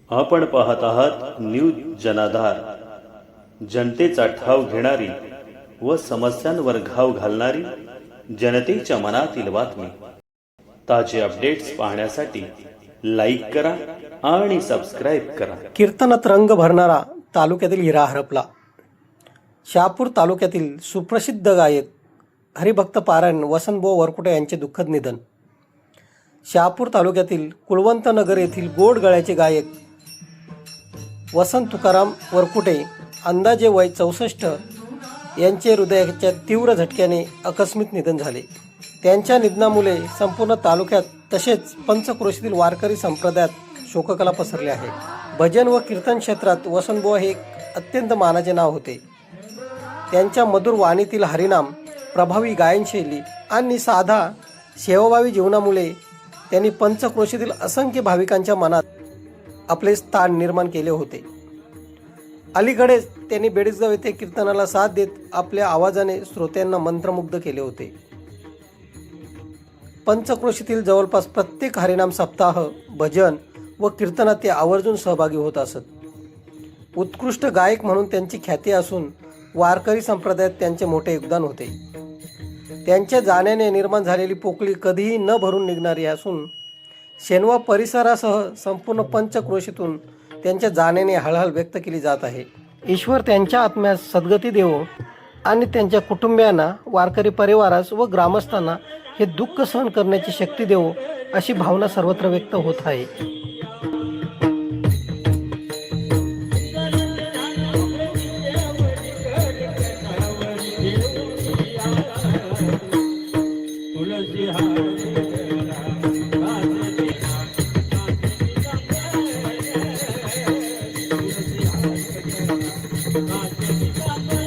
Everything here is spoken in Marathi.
आपण पाहत आहात न्यूज जनाधार, जनतेचा ठाव घेणारी व समस्यांवर घाव घालणारी जनतेच्या मनातील बातमी। ताजे अपडेट्स पाहण्यासाठी लाईक करा आणि सबस्क्राइब करा। कीर्तनात रंग भरणारा तालुक्यातील हिरा हरपला। शहापूर तालुक्यातील सुप्रसिद्ध गायक हरिभक्त पारायण वसंतभाऊ वरकुटे यांचे दुःखद निधन। शहापूर तालुक्यातील कुळवंत नगर येथील गोड गळ्याचे गायक वसंत तुकाराम वरकुटे अंदाजे वय 64 यांचे हृदयाच्या तीव्र झटक्याने आकस्मिक निधन झाले। त्यांच्या निधनामुळे संपूर्ण तालुक्यात तसेच पंचक्रोशीतील वारकरी संप्रदायात शोककला पसरली आहे। भजन व कीर्तन क्षेत्रात वसंतभाऊ हे एक अत्यंत मानाचे नाव होते। त्यांच्या मधुर वाणीतील हरिनाम, प्रभावी गायनशैली आणि साधा सेवाभावी जीवनामुळे त्यांनी पंचक्रोशीतील असंख्य भाविकांच्या मनात आपले स्थान निर्माण केले होते। अलीकडेच त्यांनी बेडसगाव येथे कीर्तनाला साथ देत आपल्या आवाजाने श्रोत्यांना मंत्रमुग्ध केले होते। पंचक्रोशीतील जवळपास प्रत्येक हरिनाम सप्ताह, भजन व कीर्तनात ते आवर्जून सहभागी होत असत। उत्कृष्ट गायक म्हणून त्यांची ख्याती असून वारकरी संप्रदायात त्यांचे मोठे योगदान होते। त्यांच्या जाण्याने निर्माण झालेली पोकळी कधीही न भरून निघणारी असून शेनवा परिसरासह संपूर्ण पंचक्रोशीतून त्यांच्या जाण्याने हळहळ व्यक्त केली जात आहे। ईश्वर त्यांच्या आत्म्यास सद्गती देवो आणि त्यांच्या कुटुंबियांना, वारकरी परिवारास व ग्रामस्थांना हे दुःख सहन करण्याची शक्ती देवो अशी भावना सर्वत्र व्यक्त होत आहे। Thank you.